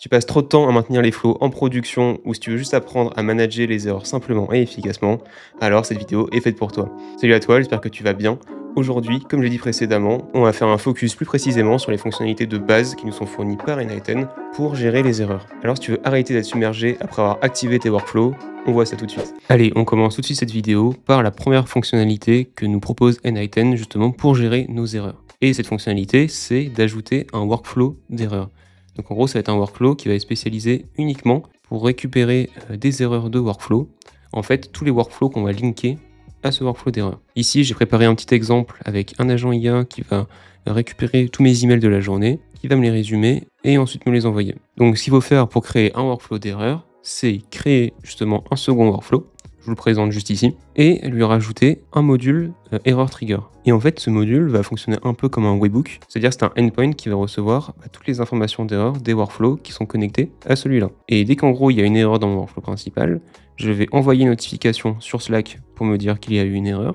tu passes trop de temps à maintenir les flows en production ou si tu veux juste apprendre à manager les erreurs simplement et efficacement, alors cette vidéo est faite pour toi. Salut à toi, j'espère que tu vas bien. Aujourd'hui, comme j'ai dit précédemment, on va faire un focus plus précisément sur les fonctionnalités de base qui nous sont fournies par N-Item pour gérer les erreurs. Alors si tu veux arrêter d'être submergé après avoir activé tes workflows, on voit ça tout de suite. Allez, on commence tout de suite cette vidéo par la première fonctionnalité que nous propose N-Item justement pour gérer nos erreurs. Et cette fonctionnalité, c'est d'ajouter un workflow d'erreurs. Donc en gros, ça va être un workflow qui va être spécialisé uniquement pour récupérer des erreurs de workflow. En fait, tous les workflows qu'on va linker à ce workflow d'erreurs. Ici, j'ai préparé un petit exemple avec un agent IA qui va récupérer tous mes emails de la journée, qui va me les résumer et ensuite me les envoyer. Donc ce qu'il faut faire pour créer un workflow d'erreurs, c'est créer justement un second workflow. Je vous le présente juste ici, et lui rajouter un module Error Trigger. Et en fait, ce module va fonctionner un peu comme un webhook, c'est-à-dire c'est un endpoint qui va recevoir toutes les informations d'erreur des workflows qui sont connectés à celui-là. Et dès qu'en gros il y a une erreur dans mon workflow principal, je vais envoyer une notification sur Slack pour me dire qu'il y a eu une erreur,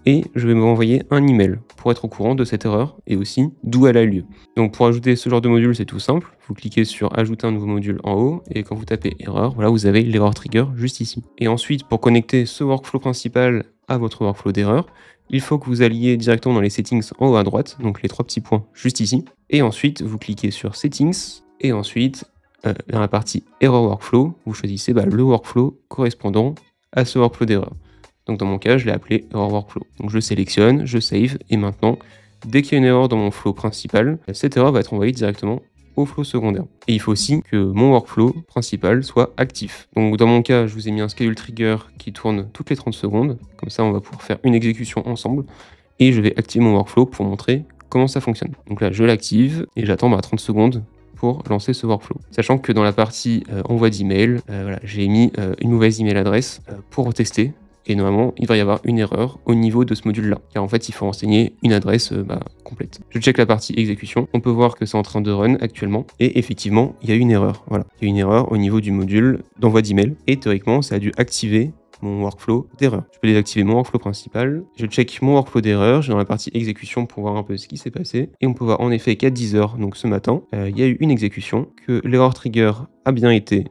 et je vais m'envoyer un email pour être au courant de cette erreur et aussi d'où elle a eu lieu. Donc pour ajouter ce genre de module, c'est tout simple. Vous cliquez sur ajouter un nouveau module en haut et quand vous tapez erreur, voilà, vous avez l'erreur trigger juste ici. Et ensuite, pour connecter ce workflow principal à votre workflow d'erreur, il faut que vous alliez directement dans les settings en haut à droite, donc les trois petits points juste ici. Et ensuite, vous cliquez sur settings et ensuite, dans la partie error workflow, vous choisissez le workflow correspondant à ce workflow d'erreur. Donc dans mon cas, je l'ai appelé Error Workflow. Donc je sélectionne, je save, et maintenant, dès qu'il y a une erreur dans mon flow principal, cette erreur va être envoyée directement au flow secondaire. Et il faut aussi que mon workflow principal soit actif. Donc dans mon cas, je vous ai mis un schedule trigger qui tourne toutes les 30 secondes. Comme ça, on va pouvoir faire une exécution ensemble. Et je vais activer mon workflow pour montrer comment ça fonctionne. Donc là, je l'active et j'attends 30 secondes pour lancer ce workflow. Sachant que dans la partie envoi d'email, j'ai mis une mauvaise email adresse pour tester. Et normalement, il va y avoir une erreur au niveau de ce module-là. Car en fait, il faut renseigner une adresse complète. Je check la partie exécution. On peut voir que c'est en train de run actuellement. Et effectivement, il y a une erreur. Voilà. Il y a une erreur au niveau du module d'envoi d'email. Et théoriquement, ça a dû activer mon workflow d'erreur. Je peux désactiver mon workflow principal. Je check mon workflow d'erreur. Je vais dans la partie exécution pour voir un peu ce qui s'est passé. Et on peut voir en effet qu'à 10h, donc ce matin, il y a eu une exécution, que l'erreur trigger a bien été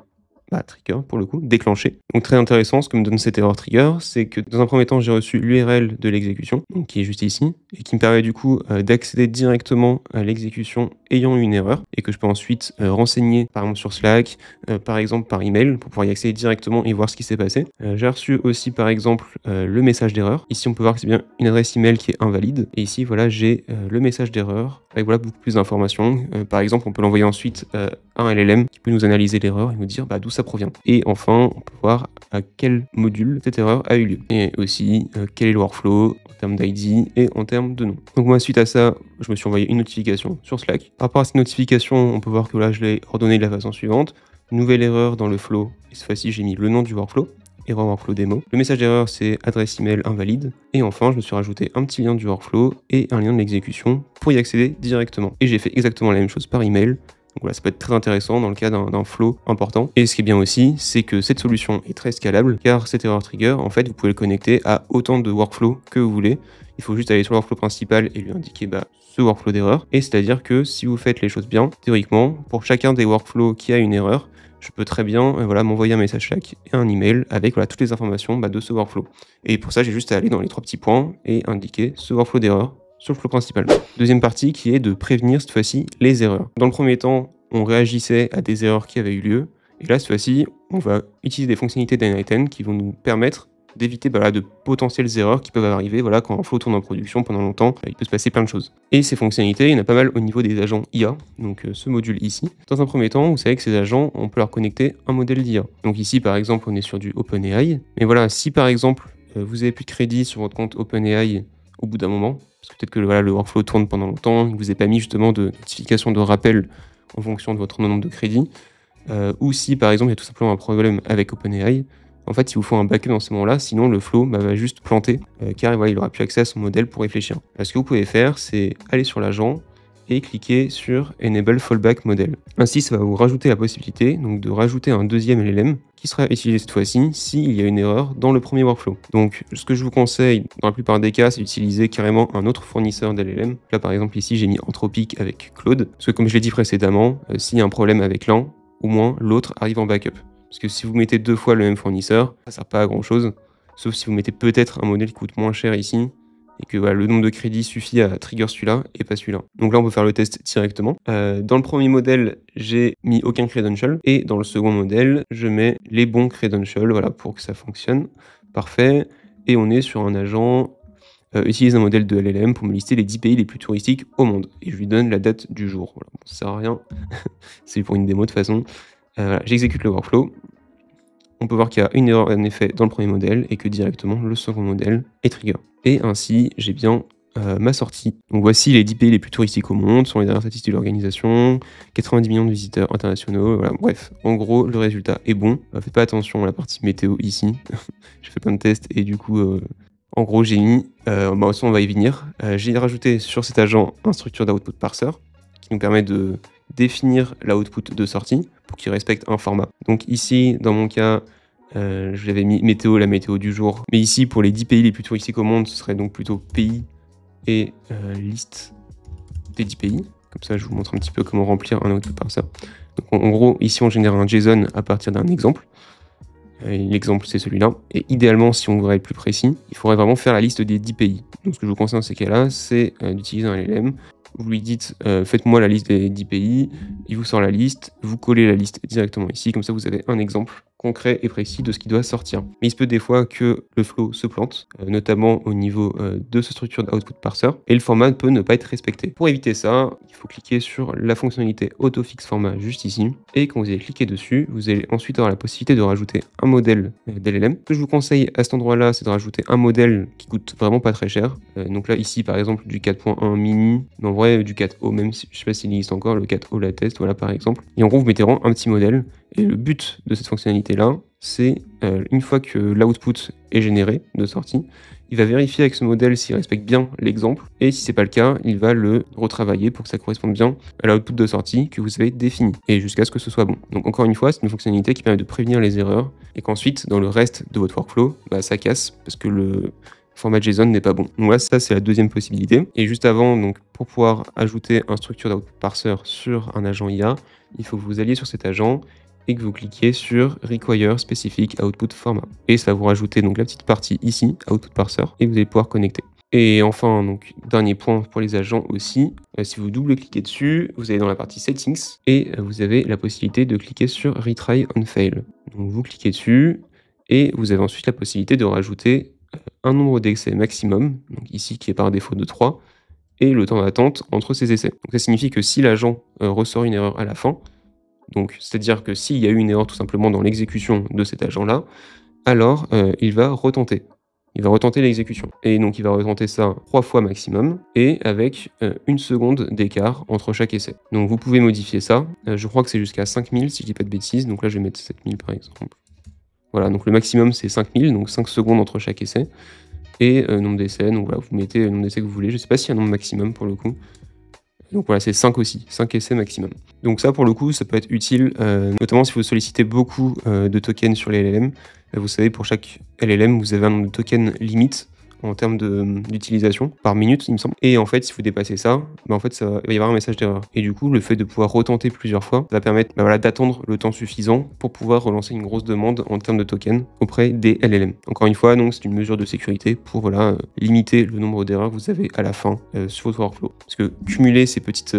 trigger pour le coup, déclenché. Donc très intéressant, ce que me donne cette erreur trigger, c'est que dans un premier temps, j'ai reçu l'URL de l'exécution, qui est juste ici, et qui me permet du coup d'accéder directement à l'exécution ayant une erreur, et que je peux ensuite renseigner par exemple sur Slack, par exemple par email, pour pouvoir y accéder directement et voir ce qui s'est passé. J'ai reçu aussi par exemple le message d'erreur. Ici, on peut voir que c'est bien une adresse email qui est invalide, et ici, voilà, j'ai le message d'erreur, avec voilà beaucoup plus d'informations. Par exemple, on peut l'envoyer ensuite à un LLM qui peut nous analyser l'erreur et nous dire d'où ça provient. Et enfin, on peut voir à quel module cette erreur a eu lieu. Et aussi, quel est le workflow en termes d'ID et en termes de nom. Donc moi, suite à ça, je me suis envoyé une notification sur Slack. Par rapport à cette notification, on peut voir que là, je l'ai ordonné de la façon suivante. Nouvelle erreur dans le flow. Et cette fois-ci, j'ai mis le nom du workflow. Erreur workflow démo. Le message d'erreur, c'est adresse email invalide. Et enfin, je me suis rajouté un petit lien du workflow et un lien de l'exécution pour y accéder directement. Et j'ai fait exactement la même chose par email. Donc voilà, ça peut être très intéressant dans le cas d'un flow important. Et ce qui est bien aussi, c'est que cette solution est très scalable, car cette erreur trigger, en fait, vous pouvez le connecter à autant de workflows que vous voulez. Il faut juste aller sur le workflow principal et lui indiquer ce workflow d'erreur. Et c'est-à-dire que si vous faites les choses bien, théoriquement, pour chacun des workflows qui a une erreur, je peux très bien m'envoyer un message Slack et un email avec toutes les informations de ce workflow. Et pour ça, j'ai juste à aller dans les trois petits points et indiquer ce workflow d'erreur sur le flow principal. Deuxième partie qui est de prévenir cette fois-ci les erreurs. Dans le premier temps, on réagissait à des erreurs qui avaient eu lieu. Et là, cette fois-ci, on va utiliser des fonctionnalités d'N-Item qui vont nous permettre d'éviter de potentielles erreurs qui peuvent arriver quand un flow tourne en production pendant longtemps. Il peut se passer plein de choses. Et ces fonctionnalités, il y en a pas mal au niveau des agents IA, donc ce module ici. Dans un premier temps, vous savez que ces agents, on peut leur connecter un modèle d'IA. Donc ici, par exemple, on est sur du OpenAI. Mais voilà, si par exemple, vous avez plus de crédit sur votre compte OpenAI au bout d'un moment, parce que peut-être que le workflow tourne pendant longtemps, il ne vous est pas mis justement de notification de rappel en fonction de votre nombre de crédits, ou si par exemple il y a tout simplement un problème avec OpenAI, en fait il vous faut un backup dans ce moment-là, sinon le flow va juste planter, car il n'aura plus accès à son modèle pour réfléchir. Ce que vous pouvez faire, c'est aller sur l'agent et cliquer sur Enable Fallback Model. Ainsi, ça va vous rajouter la possibilité donc, de rajouter un deuxième LLM qui sera utilisé cette fois-ci s'il y a une erreur dans le premier workflow. Donc, ce que je vous conseille, dans la plupart des cas, c'est d'utiliser carrément un autre fournisseur d'LLM. Là, par exemple, ici, j'ai mis Anthropic avec Claude, parce que comme je l'ai dit précédemment, s'il y a un problème avec l'un, au moins l'autre arrive en backup. Parce que si vous mettez 2 fois le même fournisseur, ça sert pas à grand chose, sauf si vous mettez peut-être un modèle qui coûte moins cher ici, et que voilà, le nombre de crédits suffit à trigger celui-là et pas celui-là. Donc là, on peut faire le test directement. Dans le premier modèle, j'ai mis aucun credential, et dans le second modèle, je mets les bons credentials, voilà, pour que ça fonctionne. Parfait. Et on est sur un agent utilise un modèle de LLM pour me lister les 10 pays les plus touristiques au monde. Et je lui donne la date du jour. Voilà, bon, ça sert à rien. C'est pour une démo de toute façon. Voilà, j'exécute le workflow. On peut voir qu'il y a une erreur en effet dans le premier modèle et que directement le second modèle est trigger. Et ainsi, j'ai bien ma sortie. Donc voici les 10 pays les plus touristiques au monde, selon les dernières statistiques de l'organisation, 90 millions de visiteurs internationaux, voilà, bref, en gros, le résultat est bon. Faites pas attention à la partie météo ici, j'ai fait plein de tests et du coup, en gros, j'ai mis, on va y venir, j'ai rajouté sur cet agent un structure d'output parser qui nous permet de définir l'output de sortie pour qu'il respecte un format. Donc ici, dans mon cas, je l'avais mis météo, la météo du jour. Mais ici, pour les 10 pays les plus touristiques au monde, ce serait donc plutôt pays et liste des 10 pays. Comme ça, je vous montre un petit peu comment remplir un output parser. Donc en gros, ici, on génère un JSON à partir d'un exemple. L'exemple, c'est celui-là. Et idéalement, si on voudrait être plus précis, il faudrait vraiment faire la liste des 10 pays. Donc ce que je vous conseille dans ces cas-là, c'est d'utiliser un LLM. Vous lui dites faites-moi la liste des 10 pays, il vous sort la liste, vous collez la liste directement ici, comme ça vous avez un exemple concret et précis de ce qui doit sortir. Mais il se peut des fois que le flow se plante, notamment au niveau de ce structure d'output parser, et le format peut ne pas être respecté. Pour éviter ça, il faut cliquer sur la fonctionnalité autofixe format juste ici, et quand vous allez cliquer dessus, vous allez ensuite avoir la possibilité de rajouter un modèle d'LLM. Ce que je vous conseille à cet endroit-là, c'est de rajouter un modèle qui coûte vraiment pas très cher. Donc là, ici, par exemple, du 4.1 mini, mais en vrai, du 4O, même si je sais pas s'il existe encore, le 4O la test, voilà, par exemple. Et en gros, vous mettez vraiment un petit modèle. Et le but de cette fonctionnalité-là, c'est une fois que l'output est généré de sortie, il va vérifier avec ce modèle s'il respecte bien l'exemple, et si c'est pas le cas, il va le retravailler pour que ça corresponde bien à l'output de sortie que vous avez défini, et jusqu'à ce que ce soit bon. Donc encore une fois, c'est une fonctionnalité qui permet de prévenir les erreurs, et qu'ensuite, dans le reste de votre workflow, ça casse, parce que le format JSON n'est pas bon. Donc voilà, ça c'est la deuxième possibilité. Et juste avant, donc, pour pouvoir ajouter un structure d'output parser sur un agent IA, il faut que vous alliez sur cet agent et que vous cliquiez sur Require Specific Output Format. Et ça va vous rajouter donc la petite partie ici, Output Parser, et vous allez pouvoir connecter. Et enfin, donc, dernier point pour les agents aussi, si vous double-cliquez dessus, vous allez dans la partie Settings, et vous avez la possibilité de cliquer sur Retry on Fail. Donc vous cliquez dessus, et vous avez ensuite la possibilité de rajouter un nombre d'essais maximum, donc ici qui est par défaut de 3, et le temps d'attente entre ces essais. Donc ça signifie que si l'agent ressort une erreur à la fin, donc c'est-à-dire que s'il y a eu une erreur tout simplement dans l'exécution de cet agent-là, alors il va retenter. Il va retenter l'exécution. Et donc il va retenter ça 3 fois maximum, et avec 1 seconde d'écart entre chaque essai. Donc vous pouvez modifier ça. Je crois que c'est jusqu'à 5000 si je dis pas de bêtises, donc là je vais mettre 7000 par exemple. Voilà, donc le maximum c'est 5000, donc 5 secondes entre chaque essai. Et nombre d'essais, donc voilà, vous mettez le nombre d'essais que vous voulez. Je sais pas s'il y a un nombre maximum pour le coup. Donc voilà, c'est 5 aussi, 5 essais maximum. Donc ça, pour le coup, ça peut être utile, notamment si vous sollicitez beaucoup de tokens sur les LLM. Vous savez, pour chaque LLM, vous avez un nombre de tokens limite en termes d'utilisation par minute, il me semble. Et en fait, si vous dépassez ça, en fait, il va y avoir un message d'erreur. Et du coup, le fait de pouvoir retenter plusieurs fois va permettre d'attendre le temps suffisant pour pouvoir relancer une grosse demande en termes de tokens auprès des LLM. Encore une fois, donc c'est une mesure de sécurité pour limiter le nombre d'erreurs que vous avez à la fin sur votre workflow. Parce que cumuler ces petites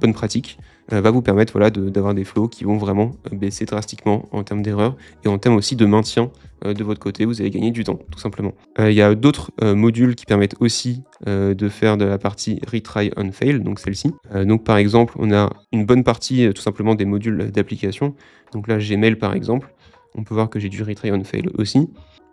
bonnes pratiques va vous permettre d'avoir des flows qui vont vraiment baisser drastiquement en termes d'erreurs et en termes aussi de maintien de votre côté. Vous allez gagner du temps, tout simplement. Il y a d'autres modules qui permettent aussi de faire de la partie Retry on Fail, donc celle-ci. Donc par exemple, on a une bonne partie tout simplement des modules d'application. Donc là, Gmail par exemple, on peut voir que j'ai du Retry on Fail aussi.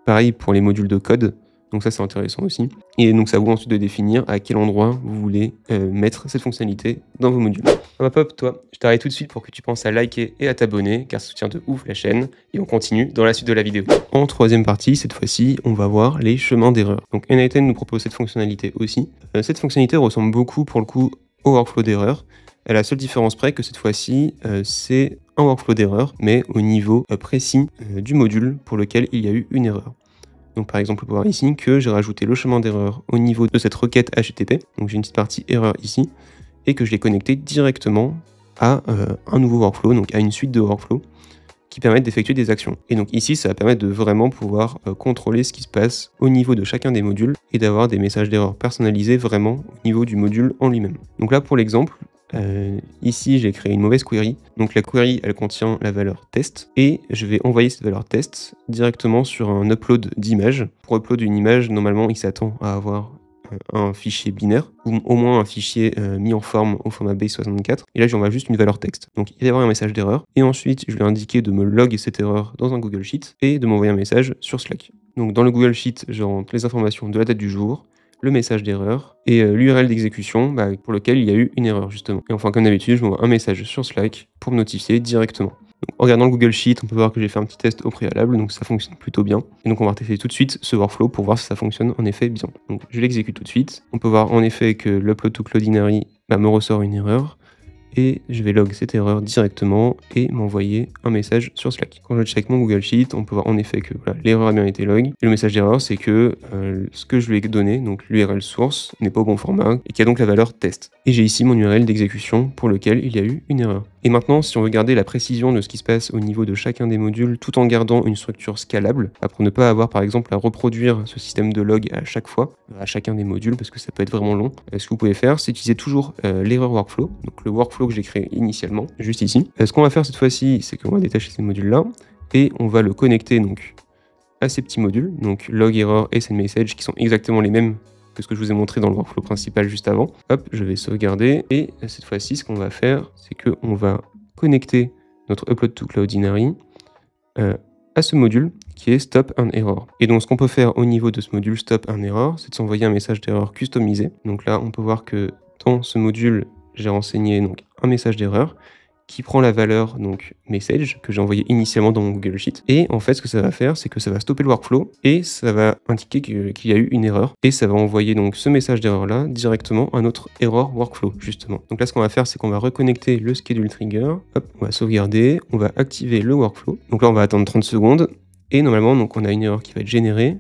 Pareil pour les modules de code. Donc ça, c'est intéressant aussi. Et donc ça vous ensuite de définir à quel endroit vous voulez mettre cette fonctionnalité dans vos modules. Hop, toi, je t'arrête tout de suite pour que tu penses à liker et à t'abonner, car ça soutient de ouf la chaîne. Et on continue dans la suite de la vidéo. En troisième partie, cette fois-ci, on va voir les chemins d'erreur. Donc n8n nous propose cette fonctionnalité aussi. Cette fonctionnalité ressemble beaucoup pour le coup au workflow d'erreur. À la seule différence près que cette fois-ci, c'est un workflow d'erreur, mais au niveau précis du module pour lequel il y a eu une erreur. Donc par exemple, on peut voir ici que j'ai rajouté le chemin d'erreur au niveau de cette requête HTTP. Donc j'ai une petite partie erreur ici, et que je l'ai connecté directement à un nouveau workflow, donc à une suite de workflows qui permettent d'effectuer des actions. Et donc ici, ça va permettre de vraiment pouvoir contrôler ce qui se passe au niveau de chacun des modules et d'avoir des messages d'erreur personnalisés vraiment au niveau du module en lui-même. Donc là, pour l'exemple, ici, j'ai créé une mauvaise query. Donc la query, elle contient la valeur test et je vais envoyer cette valeur test directement sur un upload d'image. Pour upload une image, normalement, il s'attend à avoir un fichier binaire, ou au moins un fichier mis en forme au format base64. Et là, j'envoie juste une valeur texte. Donc, il va y avoir un message d'erreur. Et ensuite, je lui ai indiqué de me log cette erreur dans un Google Sheet et de m'envoyer un message sur Slack. Donc, dans le Google Sheet, je rentre les informations de la date du jour, le message d'erreur et l'URL d'exécution pour lequel il y a eu une erreur, justement. Et enfin, comme d'habitude, je m'envoie un message sur Slack pour me notifier directement. Donc, en regardant le Google Sheet, on peut voir que j'ai fait un petit test au préalable, donc ça fonctionne plutôt bien. Et donc on va tester tout de suite ce workflow pour voir si ça fonctionne en effet bien. Donc je l'exécute tout de suite. On peut voir en effet que l'upload to Cloudinary me ressort une erreur. Et je vais log cette erreur directement et m'envoyer un message sur Slack. Quand je check mon Google Sheet, on peut voir en effet que voilà, l'erreur a bien été log. Et le message d'erreur, c'est que ce que je lui ai donné, donc l'URL source, n'est pas au bon format et qui a donc la valeur test. Et j'ai ici mon URL d'exécution pour lequel il y a eu une erreur. Et maintenant, si on veut garder la précision de ce qui se passe au niveau de chacun des modules tout en gardant une structure scalable, pour ne pas avoir par exemple à reproduire ce système de log à chaque fois, à chacun des modules, parce que ça peut être vraiment long, ce que vous pouvez faire, c'est utiliser toujours l'erreur workflow, donc le workflow que j'ai créé initialement, juste ici. Ce qu'on va faire cette fois-ci, c'est qu'on va détacher ces modules-là, et on va le connecter donc à ces petits modules, donc log, error et sendMessage, qui sont exactement les mêmes que ce que je vous ai montré dans le workflow principal juste avant. Hop, je vais sauvegarder, et cette fois-ci, ce qu'on va faire, c'est qu'on va connecter notre upload to Cloudinary à ce module qui est stop and error. Et donc ce qu'on peut faire au niveau de ce module stop and error, c'est de s'envoyer un message d'erreur customisé. Donc là, on peut voir que dans ce module, j'ai renseigné donc un message d'erreur qui prend la valeur donc message que j'ai envoyé initialement dans mon Google Sheet. Et en fait, ce que ça va faire, c'est que ça va stopper le workflow et ça va indiquer qu'il y a eu une erreur. Et ça va envoyer donc ce message d'erreur-là directement à notre error workflow, justement. Donc là, ce qu'on va faire, c'est qu'on va reconnecter le schedule trigger. Hop, on va sauvegarder, on va activer le workflow. Donc là, on va attendre 30 secondes. Et normalement, donc, on a une erreur qui va être générée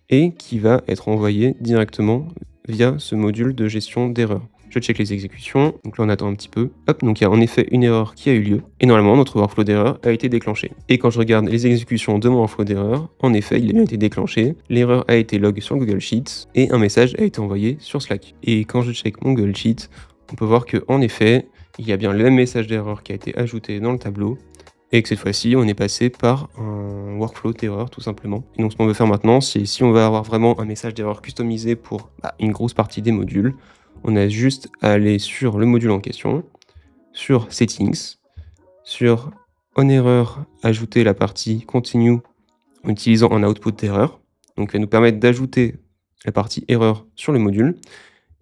et qui va être envoyée directement via ce module de gestion d'erreurs. Je check les exécutions, donc là on attend un petit peu. Hop, donc il y a en effet une erreur qui a eu lieu, et normalement notre workflow d'erreur a été déclenché. Et quand je regarde les exécutions de mon workflow d'erreur, en effet il a bien été déclenché, l'erreur a été log sur Google Sheets, et un message a été envoyé sur Slack. Et quand je check mon Google Sheet, on peut voir que en effet, il y a bien le même message d'erreur qui a été ajouté dans le tableau, et que cette fois-ci, on est passé par un workflow d'erreur tout simplement. Et donc ce qu'on veut faire maintenant, c'est si on veut avoir vraiment un message d'erreur customisé pour une grosse partie des modules, on a juste à aller sur le module en question, sur Settings, sur OnError, ajouter la partie Continue en utilisant un output d'erreur. Donc, ça va nous permettre d'ajouter la partie erreur sur le module.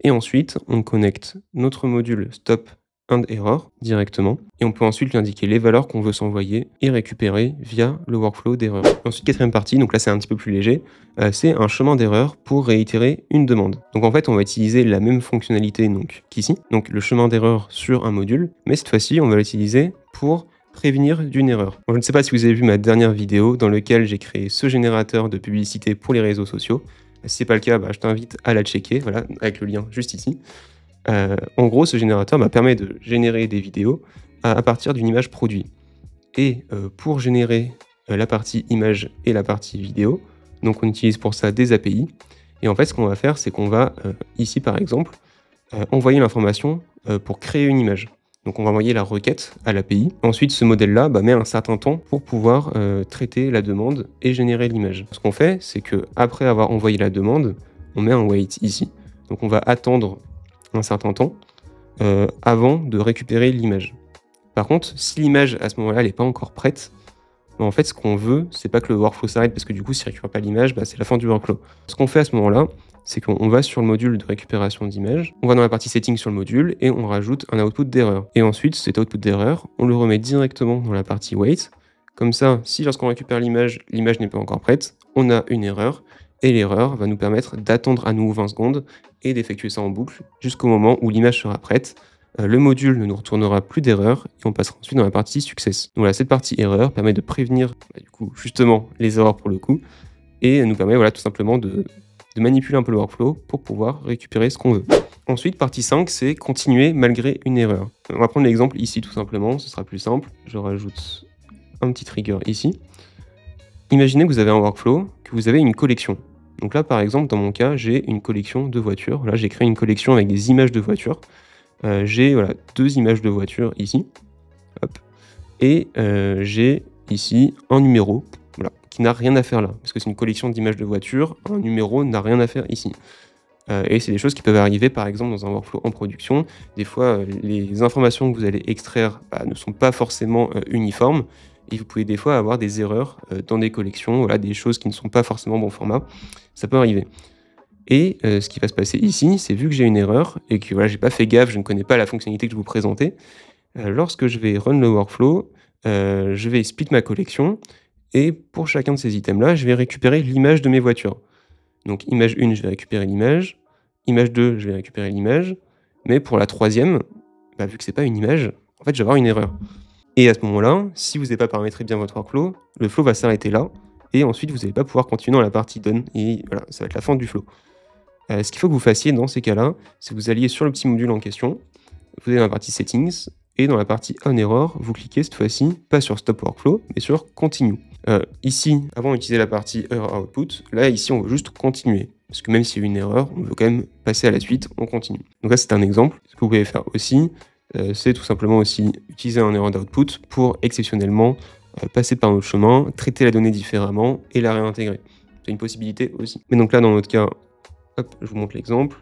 Et ensuite, on connecte notre module Stop and Error directement. Et on peut ensuite lui indiquer les valeurs qu'on veut s'envoyer et récupérer via le workflow d'erreur. Ensuite, quatrième partie, donc là c'est un petit peu plus léger, c'est un chemin d'erreur pour réitérer une demande. Donc en fait, on va utiliser la même fonctionnalité qu'ici, donc le chemin d'erreur sur un module, mais cette fois-ci, on va l'utiliser pour prévenir d'une erreur. Bon, je ne sais pas si vous avez vu ma dernière vidéo dans laquelle j'ai créé ce générateur de publicité pour les réseaux sociaux. Si ce n'est pas le cas, je t'invite à la checker, voilà, avec le lien juste ici. En gros, ce générateur permet de générer des vidéos à partir d'une image produit. Et pour générer la partie image et la partie vidéo, donc on utilise pour ça des API. Et en fait, ce qu'on va faire, c'est qu'on va, ici par exemple, envoyer l'information pour créer une image. Donc on va envoyer la requête à l'API. Ensuite, ce modèle-là met un certain temps pour pouvoir traiter la demande et générer l'image. Ce qu'on fait, c'est qu'après avoir envoyé la demande, on met un wait ici. Donc on va attendre un certain temps avant de récupérer l'image. Par contre, si l'image à ce moment-là n'est pas encore prête, en fait ce qu'on veut, c'est pas que le workflow s'arrête parce que du coup s'il ne récupère pas l'image, c'est la fin du workflow. Ce qu'on fait à ce moment-là, c'est qu'on va sur le module de récupération d'image, on va dans la partie settings sur le module et on rajoute un output d'erreur. Et ensuite, cet output d'erreur, on le remet directement dans la partie wait. Comme ça, si lorsqu'on récupère l'image n'est pas encore prête, on a une erreur. Et l'erreur va nous permettre d'attendre à nouveau 20 secondes et d'effectuer ça en boucle jusqu'au moment où l'image sera prête. Le module ne nous retournera plus d'erreur et on passera ensuite dans la partie success. Donc voilà, cette partie erreur permet de prévenir du coup justement les erreurs pour le coup et nous permet tout simplement de manipuler un peu le workflow pour pouvoir récupérer ce qu'on veut. Ensuite, partie 5, c'est continuer malgré une erreur. On va prendre l'exemple ici tout simplement, ce sera plus simple. Je rajoute un petit trigger ici. Imaginez que vous avez un workflow, que vous avez une collection. Donc là, par exemple, dans mon cas, j'ai une collection de voitures. Là, j'ai créé une collection avec des images de voitures. J'ai voilà, 2 images de voitures ici. Hop. Et j'ai ici un numéro voilà, qui n'a rien à faire là. Parce que c'est une collection d'images de voitures. Un numéro n'a rien à faire ici. Et c'est des choses qui peuvent arriver, par exemple, dans un workflow en production. Des fois, les informations que vous allez extraire ne sont pas forcément uniformes. Et vous pouvez des fois avoir des erreurs dans des collections, voilà, des choses qui ne sont pas forcément bon format. Ça peut arriver. Et ce qui va se passer ici, c'est vu que j'ai une erreur et que voilà, j'ai pas fait gaffe, je ne connais pas la fonctionnalité que je vous présentais, lorsque je vais run le workflow, je vais split ma collection et pour chacun de ces items-là, je vais récupérer l'image de mes voitures. Donc image 1, je vais récupérer l'image, image 2, je vais récupérer l'image, mais pour la troisième, vu que c'est pas une image, en fait, je vais avoir une erreur. Et à ce moment-là, si vous n'avez pas paramétré bien votre workflow, le flow va s'arrêter là, et ensuite vous n'allez pas pouvoir continuer dans la partie done, et voilà, ça va être la fin du flow. Ce qu'il faut que vous fassiez dans ces cas-là, c'est que vous alliez sur le petit module en question, vous allez dans la partie settings, et dans la partie on error, vous cliquez cette fois-ci, pas sur stop workflow, mais sur continue. Ici, avant d'utiliser la partie error output, là ici on veut juste continuer. Parce que même s'il y a eu une erreur, on veut quand même passer à la suite, on continue. Donc là c'est un exemple. Ce que vous pouvez faire aussi, c'est tout simplement aussi utiliser un error d'output pour exceptionnellement passer par notre chemin, traiter la donnée différemment et la réintégrer. C'est une possibilité aussi. Mais donc là dans notre cas, hop, je vous montre l'exemple.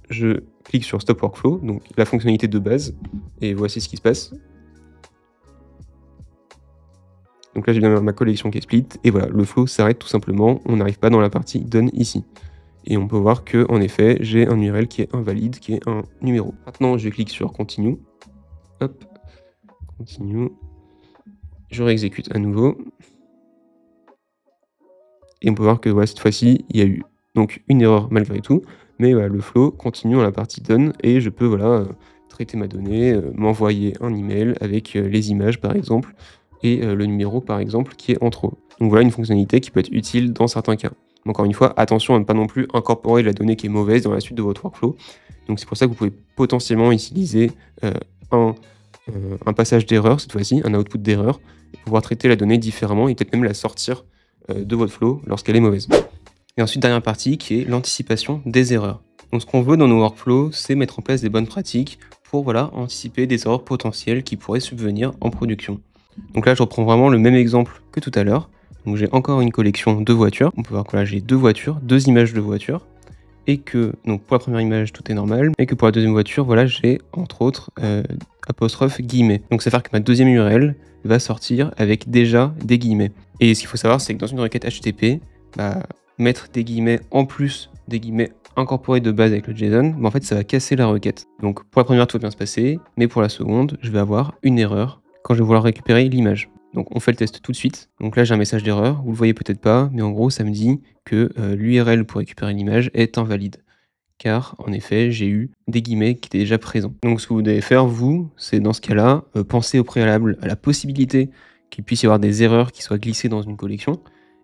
Je clique sur Stop Workflow, donc la fonctionnalité de base, et voici ce qui se passe. Donc là, j'ai bien ma collection qui est split, et voilà, le flow s'arrête tout simplement, on n'arrive pas dans la partie Done ici. Et on peut voir que, en effet, j'ai un URL qui est invalide, qui est un numéro. Maintenant, je clique sur Continue. Hop, Continue. Je réexécute à nouveau. Et on peut voir que voilà, cette fois-ci, il y a eu donc une erreur malgré tout, mais voilà, le flow continue dans la partie Done, et je peux voilà, traiter ma donnée, m'envoyer un email avec les images par exemple, et le numéro par exemple qui est en trop. Donc voilà une fonctionnalité qui peut être utile dans certains cas. Encore une fois, attention à ne pas non plus incorporer la donnée qui est mauvaise dans la suite de votre workflow. Donc c'est pour ça que vous pouvez potentiellement utiliser un passage d'erreur cette fois-ci, un output d'erreur, et pouvoir traiter la donnée différemment et peut-être même la sortir de votre flow lorsqu'elle est mauvaise. Et ensuite, dernière partie qui est l'anticipation des erreurs. Donc ce qu'on veut dans nos workflows, c'est mettre en place des bonnes pratiques pour voilà, anticiper des erreurs potentielles qui pourraient subvenir en production. Donc là, je reprends vraiment le même exemple que tout à l'heure. Donc j'ai encore une collection de voitures. On peut voir que là, j'ai 2 voitures, 2 images de voitures. Et que, donc pour la première image, tout est normal. Et que pour la deuxième voiture, voilà, j'ai entre autres apostrophe guillemets. Donc ça veut dire que ma deuxième URL va sortir avec déjà des guillemets. Et ce qu'il faut savoir, c'est que dans une requête HTTP, mettre des guillemets en plus des guillemets incorporés de base avec le JSON, en fait ça va casser la requête. Donc pour la première tout va bien se passer, mais pour la seconde, je vais avoir une erreur quand je vais vouloir récupérer l'image. Donc on fait le test tout de suite. Donc là j'ai un message d'erreur, vous le voyez peut-être pas, mais en gros ça me dit que l'URL pour récupérer l'image est invalide. Car en effet j'ai eu des guillemets qui étaient déjà présents. Donc ce que vous devez faire vous, c'est dans ce cas-là, penser au préalable à la possibilité qu'il puisse y avoir des erreurs qui soient glissées dans une collection,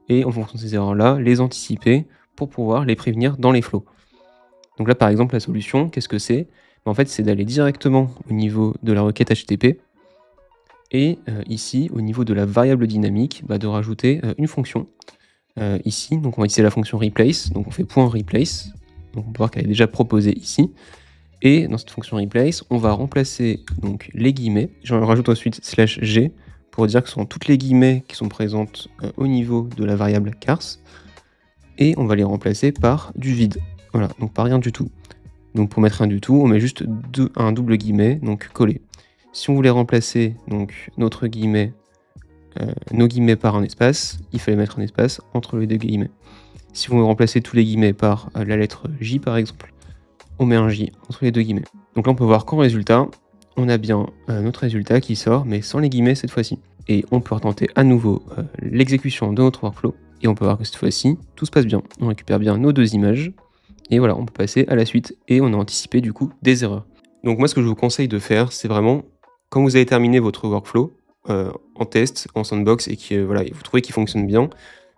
et en fonction de ces erreurs-là, les anticiper pour pouvoir les prévenir dans les flows. Donc là, par exemple, la solution, qu'est-ce que c'est? En fait, c'est d'aller directement au niveau de la requête HTTP, et ici, au niveau de la variable dynamique, de rajouter une fonction. Ici, donc on va utiliser la fonction replace, donc on fait .replace, donc on peut voir qu'elle est déjà proposée ici. Et dans cette fonction replace, on va remplacer donc les guillemets. J'en rajoute ensuite /g pour dire que ce sont toutes les guillemets qui sont présentes au niveau de la variable cars. Et on va les remplacer par du vide. Voilà, donc par rien du tout. Donc pour mettre rien du tout, on met juste un double guillemet, donc collé. Si on voulait remplacer donc notre guillemet, nos guillemets par un espace, il fallait mettre un espace entre les deux guillemets. Si on veut remplacer tous les guillemets par la lettre J par exemple, on met un J entre les deux guillemets. Donc là on peut voir qu'en résultat, on a bien notre résultat qui sort, mais sans les guillemets cette fois-ci. Et on peut retenter à nouveau l'exécution de notre workflow, et on peut voir que cette fois-ci, tout se passe bien. On récupère bien nos 2 images, et voilà, on peut passer à la suite, et on a anticipé du coup des erreurs. Donc moi ce que je vous conseille de faire, c'est vraiment, quand vous avez terminé votre workflow, en test, en sandbox, et que voilà, vous trouvez qu'il fonctionne bien,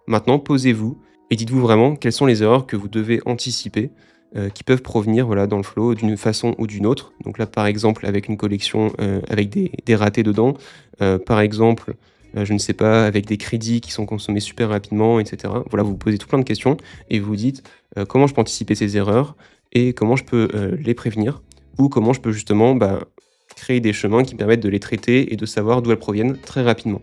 maintenant posez-vous, et dites-vous vraiment quelles sont les erreurs que vous devez anticiper, qui peuvent provenir, voilà, dans le flow d'une façon ou d'une autre. Donc là, par exemple, avec une collection, avec des ratés dedans, par exemple, je ne sais pas, avec des crédits qui sont consommés super rapidement et cetera. Voilà, vous vous posez tout plein de questions et vous vous dites: «Comment je peux anticiper ces erreurs et comment je peux, les prévenir?» ou comment je peux justement, créer des chemins qui permettent de les traiter et de savoir d'où elles proviennent très rapidement.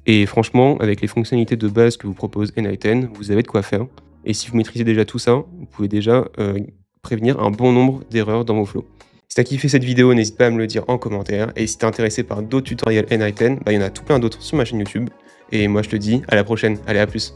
Et franchement, avec les fonctionnalités de base que vous propose n vous avez de quoi faire. Et si vous maîtrisez déjà tout ça, vous pouvez déjà, prévenir un bon nombre d'erreurs dans vos flows. Si tu as kiffé cette vidéo, n'hésite pas à me le dire en commentaire et si tu es intéressé par d'autres tutoriels n il y en a tout plein d'autres sur ma chaîne YouTube et moi je te dis à la prochaine. Allez, à plus.